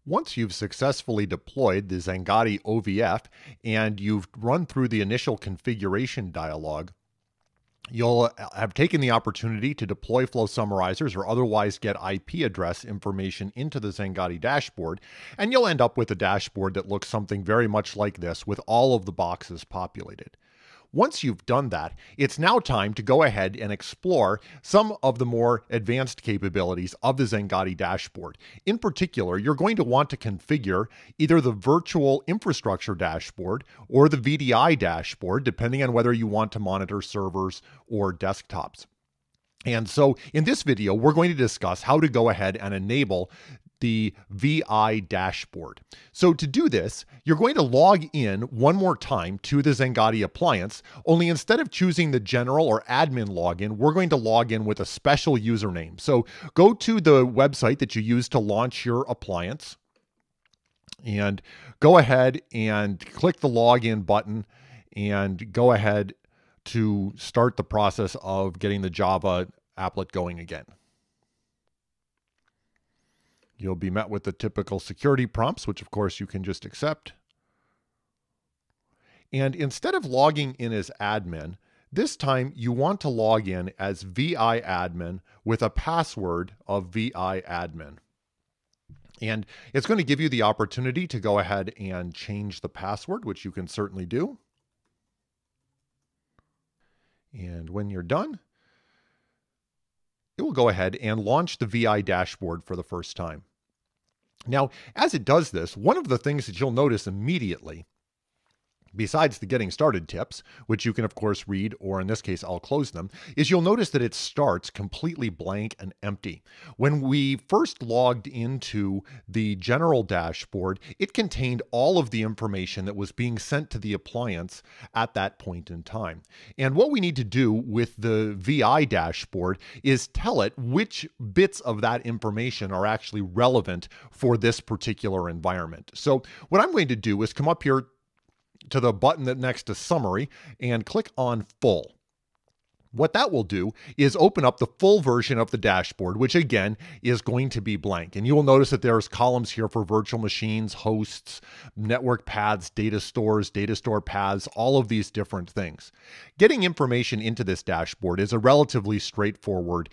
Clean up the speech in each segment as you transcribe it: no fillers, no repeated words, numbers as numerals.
Once you've successfully deployed the Xangati OVF and you've run through the initial configuration dialog, you'll have taken the opportunity to deploy flow summarizers or otherwise get IP address information into the Xangati dashboard, and you'll end up with a dashboard that looks something very much like this with all of the boxes populated. Once you've done that, it's now time to go ahead and explore some of the more advanced capabilities of the Xangati dashboard. In particular, you're going to want to configure either the virtual infrastructure dashboard or the VDI dashboard, depending on whether you want to monitor servers or desktops. And so in this video, we're going to discuss how to go ahead and enable the VI dashboard. So to do this, you're going to log in one more time to the Xangati appliance, only instead of choosing the general or admin login, we're going to log in with a special username. So go to the website that you use to launch your appliance and go ahead and click the login button and go ahead to start the process of getting the Java applet going again. You'll be met with the typical security prompts, which of course you can just accept. And instead of logging in as admin, this time you want to log in as VI admin with a password of VI admin. And it's going to give you the opportunity to go ahead and change the password, which you can certainly do. And when you're done, it will go ahead and launch the VI dashboard for the first time. Now, as it does this, one of the things that you'll notice immediately, besides the getting started tips, which you can of course read, or in this case, I'll close them, is you'll notice that it starts completely blank and empty. When we first logged into the general dashboard, it contained all of the information that was being sent to the appliance at that point in time. And what we need to do with the VI dashboard is tell it which bits of that information are actually relevant for this particular environment. So what I'm going to do is come up here to the button that next to summary and click on full. What that will do is open up the full version of the dashboard, which again is going to be blank. And you will notice that there's columns here for virtual machines, hosts, network paths, data stores, data store paths, all of these different things. Getting information into this dashboard is a relatively straightforward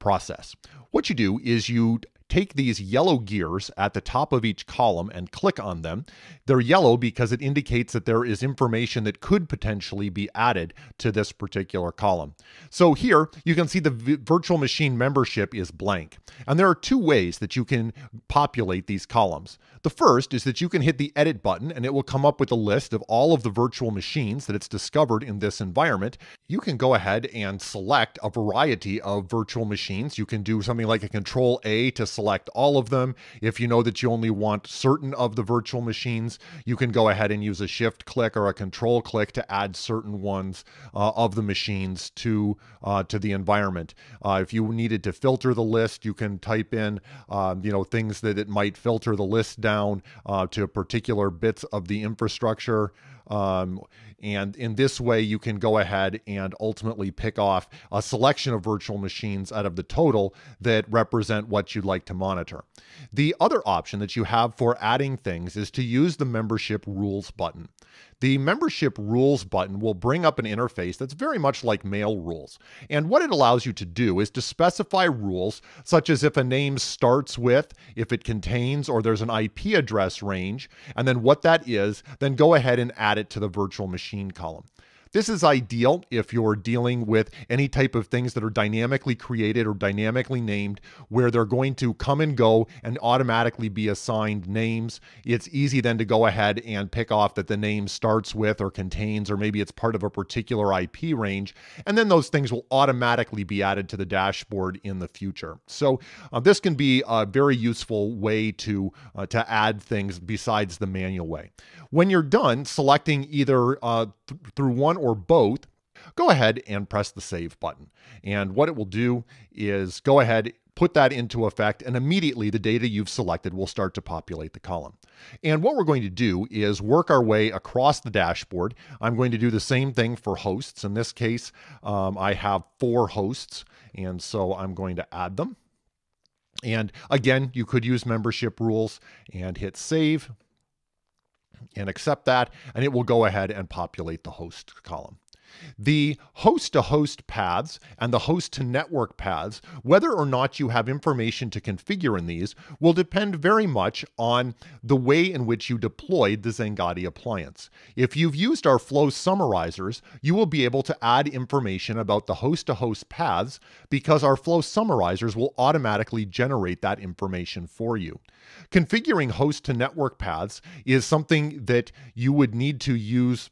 process. What you do is you take these yellow gears at the top of each column and click on them. They're yellow because it indicates that there is information that could potentially be added to this particular column. So here you can see the virtual machine membership is blank. And there are two ways that you can populate these columns. The first is that you can hit the edit button and it will come up with a list of all of the virtual machines that it's discovered in this environment. You can go ahead and select a variety of virtual machines. You can do something like a Control A to select all of them. If you know that you only want certain of the virtual machines, you can go ahead and use a Shift click or a Control click to add certain ones of the machines to the environment. If you needed to filter the list, you can type in things that it might filter the list down to particular bits of the infrastructure. And in this way, you can go ahead and ultimately pick off a selection of virtual machines out of the total that represent what you'd like to monitor. The other option that you have for adding things is to use the membership rules button. The membership rules button will bring up an interface that's very much like mail rules. And what it allows you to do is to specify rules such as if a name starts with, if it contains, or there's an IP address range, and then what that is, then go ahead and add it to the virtual machine column. This is ideal if you're dealing with any type of things that are dynamically created or dynamically named, where they're going to come and go and automatically be assigned names. It's easy then to go ahead and pick off that the name starts with or contains, or maybe it's part of a particular IP range, and then those things will automatically be added to the dashboard in the future. So this can be a very useful way to add things besides the manual way. When you're done selecting either through one or both, go ahead and press the save button. And what it will do is go ahead, put that into effect, and immediately the data you've selected will start to populate the column. And what we're going to do is work our way across the dashboard. I'm going to do the same thing for hosts. In this case, I have 4 hosts, and so I'm going to add them. And again, you could use membership rules and hit save and accept that, and it will go ahead and populate the host column. The host-to-host paths and the host-to-network paths, whether or not you have information to configure in these, will depend very much on the way in which you deployed the Xangati appliance. If you've used our flow summarizers, you will be able to add information about the host-to-host paths because our flow summarizers will automatically generate that information for you. Configuring host-to-network paths is something that you would need to use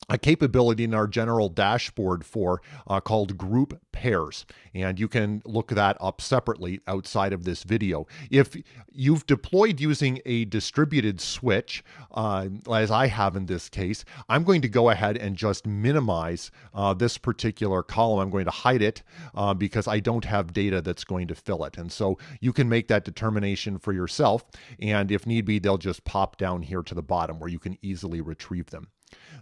a capability in our general dashboard for called group pairs. And you can look that up separately outside of this video. If you've deployed using a distributed switch, as I have in this case, I'm going to go ahead and just minimize this particular column. I'm going to hide it because I don't have data that's going to fill it. And so you can make that determination for yourself. And if need be, they'll just pop down here to the bottom where you can easily retrieve them.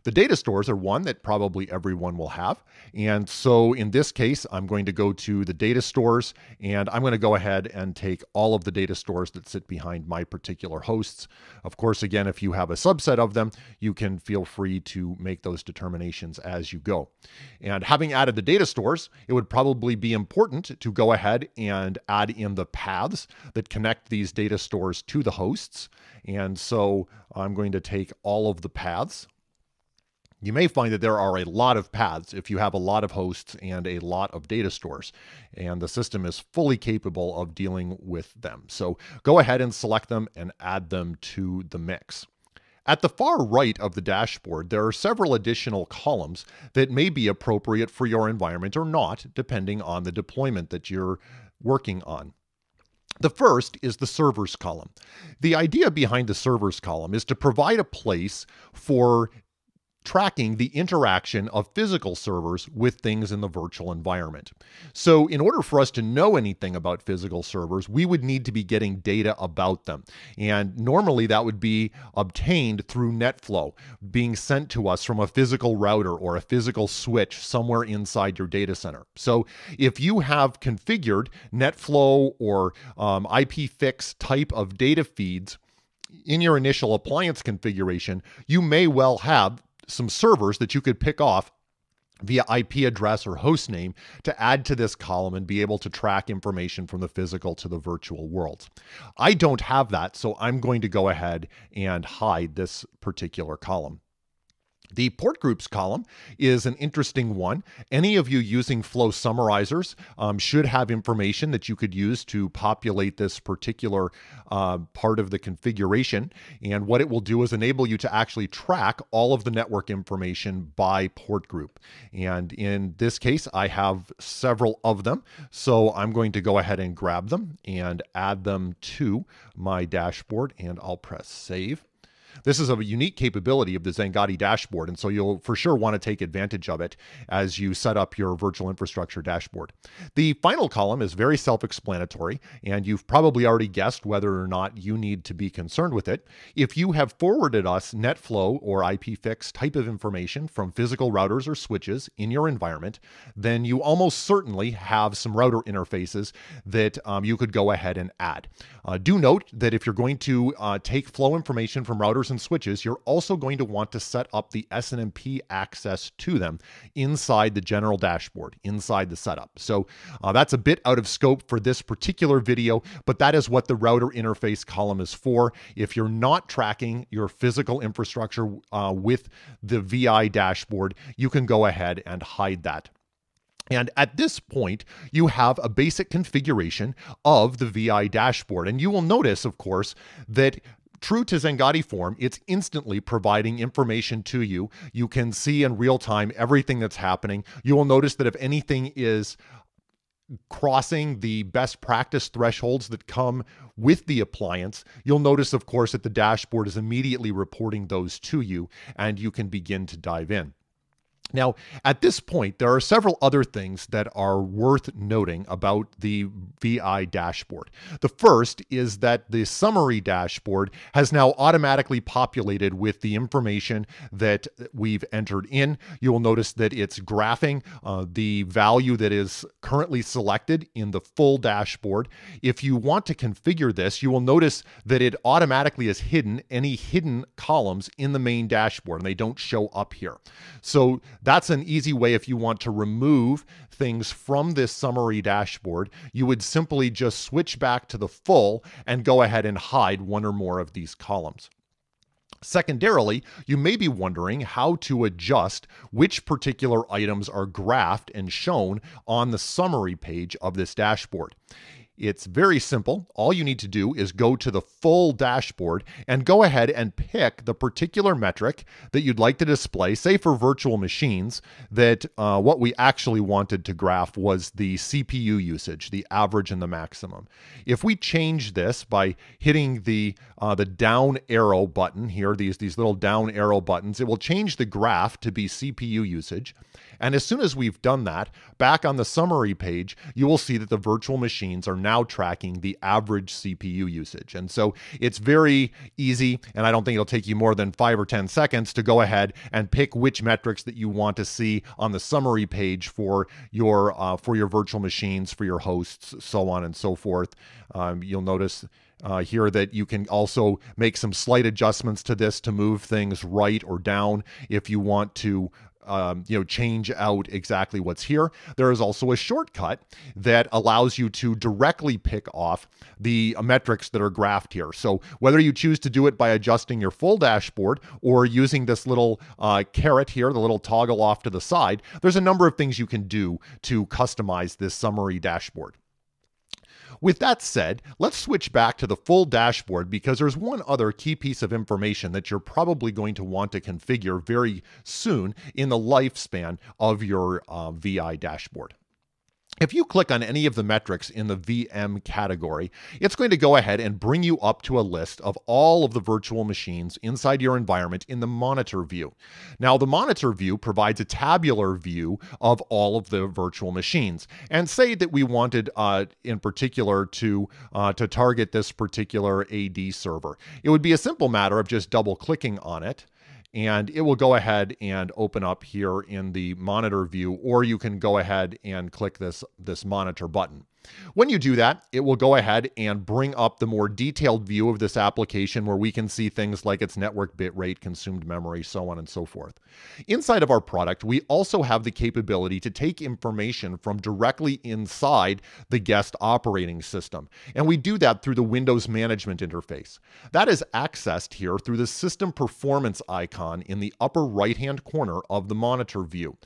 The data stores are one that probably everyone will have. And so in this case, I'm going to go to the data stores, and I'm going to go ahead and take all of the data stores that sit behind my particular hosts. Of course, again, if you have a subset of them, you can feel free to make those determinations as you go. And having added the data stores, it would probably be important to go ahead and add in the paths that connect these data stores to the hosts. And so I'm going to take all of the paths. You may find that there are a lot of paths if you have a lot of hosts and a lot of data stores, and the system is fully capable of dealing with them. So go ahead and select them and add them to the mix. At the far right of the dashboard, there are several additional columns that may be appropriate for your environment or not, depending on the deployment that you're working on. The first is the servers column. The idea behind the servers column is to provide a place for tracking the interaction of physical servers with things in the virtual environment. So in order for us to know anything about physical servers, we would need to be getting data about them. And normally that would be obtained through NetFlow, being sent to us from a physical router or a physical switch somewhere inside your data center. So if you have configured NetFlow or IPFix type of data feeds in your initial appliance configuration, you may well have some servers that you could pick off via IP address or host name to add to this column and be able to track information from the physical to the virtual worlds. I don't have that, so I'm going to go ahead and hide this particular column. The port groups column is an interesting one. Any of you using flow summarizers should have information that you could use to populate this particular part of the configuration. And what it will do is enable you to actually track all of the network information by port group. And in this case, I have several of them. So I'm going to go ahead and grab them and add them to my dashboard, and I'll press save. This is a unique capability of the Xangati dashboard, and so you'll for sure want to take advantage of it as you set up your virtual infrastructure dashboard. The final column is very self-explanatory, and you've probably already guessed whether or not you need to be concerned with it. If you have forwarded us NetFlow or IPFix type of information from physical routers or switches in your environment, then you almost certainly have some router interfaces that you could go ahead and add. Do note that if you're going to take flow information from routers and switches, you're also going to want to set up the SNMP access to them inside the general dashboard, inside the setup. So that's a bit out of scope for this particular video, but that is what the router interface column is for. If you're not tracking your physical infrastructure with the VI dashboard, you can go ahead and hide that. And at this point, you have a basic configuration of the VI dashboard. And you will notice, of course, that true to Xangati form, it's instantly providing information to you. You can see in real time everything that's happening. You will notice that if anything is crossing the best practice thresholds that come with the appliance, you'll notice, of course, that the dashboard is immediately reporting those to you, and you can begin to dive in. Now, at this point, there are several other things that are worth noting about the VI dashboard. The first is that the summary dashboard has now automatically populated with the information that we've entered in. You will notice that it's graphing the value that is currently selected in the full dashboard. If you want to configure this, you will notice that it automatically has hidden any hidden columns in the main dashboard, and they don't show up here. So that's an easy way if you want to remove things from this summary dashboard. You would simply just switch back to the full and go ahead and hide one or more of these columns. Secondarily, you may be wondering how to adjust which particular items are graphed and shown on the summary page of this dashboard. It's very simple. All you need to do is go to the full dashboard and go ahead and pick the particular metric that you'd like to display. Say for virtual machines that what we actually wanted to graph was the CPU usage, the average and the maximum. If we change this by hitting the down arrow button here, these little down arrow buttons, it will change the graph to be CPU usage. And as soon as we've done that, back on the summary page, you will see that the virtual machines are now tracking the average CPU usage. And so it's very easy, and I don't think it'll take you more than 5 or 10 seconds to go ahead and pick which metrics that you want to see on the summary page for your virtual machines, for your hosts, so on and so forth. You'll notice here that you can also make some slight adjustments to this to move things right or down if you want to change out exactly what's here. There is also a shortcut that allows you to directly pick off the metrics that are graphed here. So whether you choose to do it by adjusting your full dashboard or using this little caret here, the little toggle off to the side, there's a number of things you can do to customize this summary dashboard. With that said, let's switch back to the full dashboard because there's one other key piece of information that you're probably going to want to configure very soon in the lifespan of your VI dashboard. If you click on any of the metrics in the VM category, it's going to go ahead and bring you up to a list of all of the virtual machines inside your environment in the monitor view. Now, the monitor view provides a tabular view of all of the virtual machines. And say that we wanted in particular to target this particular AD server. It would be a simple matter of just double clicking on it, and it will go ahead and open up here in the monitor view, or you can go ahead and click this monitor button. When you do that, it will go ahead and bring up the more detailed view of this application where we can see things like its network bit rate, consumed memory, so on and so forth. Inside of our product, we also have the capability to take information from directly inside the guest operating system. And we do that through the Windows Management Interface. That is accessed here through the System Performance icon in the upper right-hand corner of the monitor view.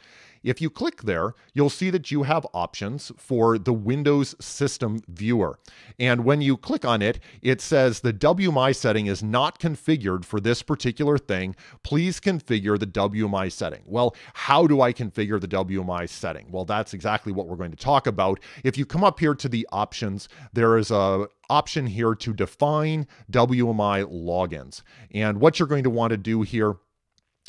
If you click there, you'll see that you have options for the Windows System Viewer. And when you click on it, it says the WMI setting is not configured for this particular thing. Please configure the WMI setting. Well, how do I configure the WMI setting? Well, that's exactly what we're going to talk about. If you come up here to the options, there is a option here to define WMI logins. And what you're going to want to do here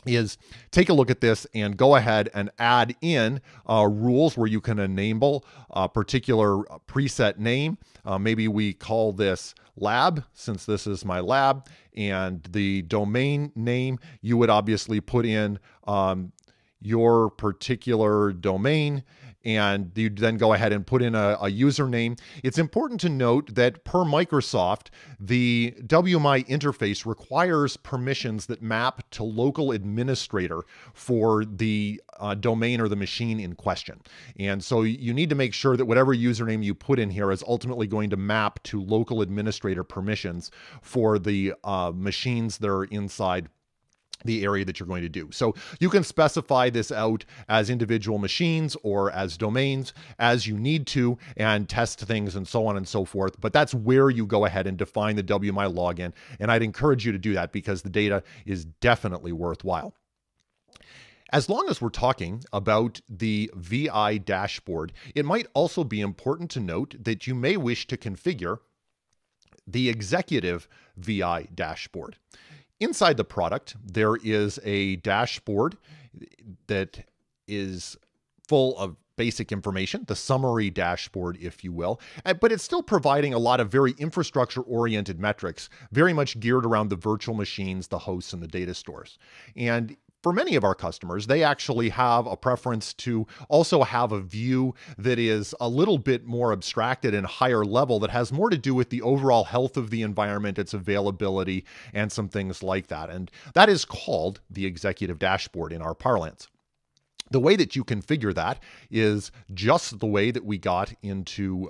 is take a look at this and go ahead and add in rules where you can enable a particular preset name. Maybe we call this lab, since this is my lab, and the domain name, you would obviously put in your particular domain, and you then go ahead and put in a username. It's important to note that per Microsoft, the WMI interface requires permissions that map to local administrator for the domain or the machine in question. And so you need to make sure that whatever username you put in here is ultimately going to map to local administrator permissions for the machines that are inside the area that you're going to do. So you can specify this out as individual machines or as domains as you need to and test things and so on and so forth. But that's where you go ahead and define the WMI login. And I'd encourage you to do that because the data is definitely worthwhile. As long as we're talking about the VI dashboard, it might also be important to note that you may wish to configure the executive VI dashboard. Inside the product, there is a dashboard that is full of basic information, the summary dashboard, if you will, but it's still providing a lot of very infrastructure-oriented metrics, very much geared around the virtual machines, the hosts, and the data stores. And for many of our customers, they actually have a preference to also have a view that is a little bit more abstracted and higher level, that has more to do with the overall health of the environment, its availability, and some things like that. And that is called the executive dashboard in our parlance. The way that you configure that is just the way that we got into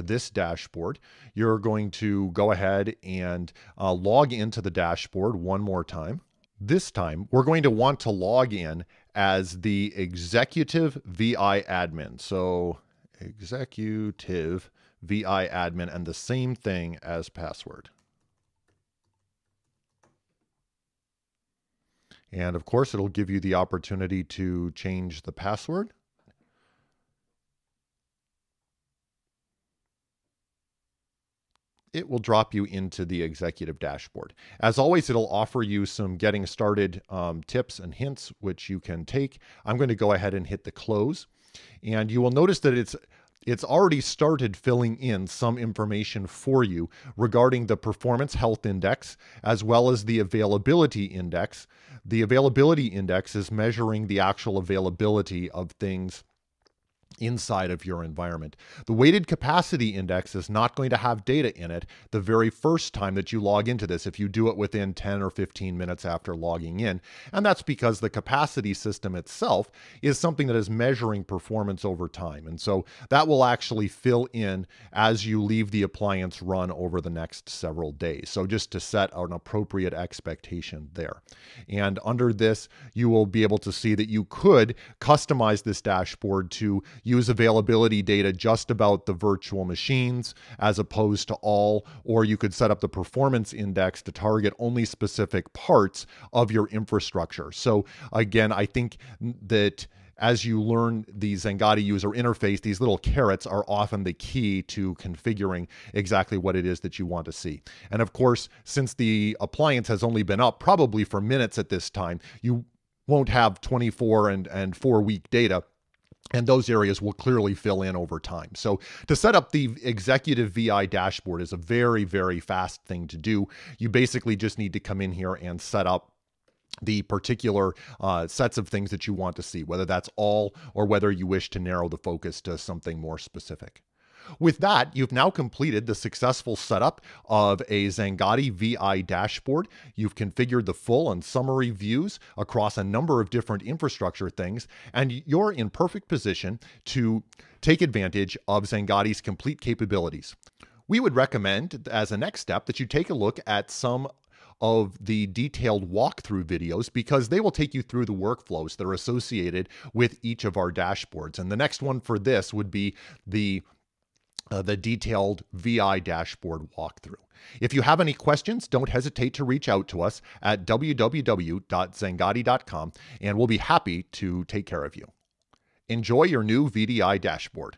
this dashboard. You're going to go ahead and log into the dashboard one more time. This time, we're going to want to log in as the Executive VI admin. So Executive VI admin, and the same thing as password. And of course, it'll give you the opportunity to change the password. It will drop you into the executive dashboard. As always, it'll offer you some getting started tips and hints, which you can take. I'm going to go ahead and hit the close. And you will notice that it's already started filling in some information for you regarding the performance health index, as well as the availability index. The availability index is measuring the actual availability of things inside of your environment. The weighted capacity index is not going to have data in it the very first time that you log into this, if you do it within 10 or 15 minutes after logging in. And that's because the capacity system itself is something that is measuring performance over time. And so that will actually fill in as you leave the appliance run over the next several days. So just to set an appropriate expectation there. And under this, you will be able to see that you could customize this dashboard to use availability data just about the virtual machines as opposed to all, or you could set up the performance index to target only specific parts of your infrastructure. So again, I think that as you learn the Xangati user interface, these little carrots are often the key to configuring exactly what it is that you want to see. And of course, since the appliance has only been up probably for minutes at this time, you won't have 24 and 4-week data. And those areas will clearly fill in over time. So to set up the Executive VI dashboard is a very, very fast thing to do. You basically just need to come in here and set up the particular sets of things that you want to see, whether that's all or whether you wish to narrow the focus to something more specific. With that, you've now completed the successful setup of a Xangati VI dashboard. You've configured the full and summary views across a number of different infrastructure things, and you're in perfect position to take advantage of Xangati's complete capabilities. We would recommend, as a next step, that you take a look at some of the detailed walkthrough videos, because they will take you through the workflows that are associated with each of our dashboards. And the next one for this would be the detailed VI dashboard walkthrough. If you have any questions, don't hesitate to reach out to us at www.xangati.com, and we'll be happy to take care of you. Enjoy your new VDI dashboard.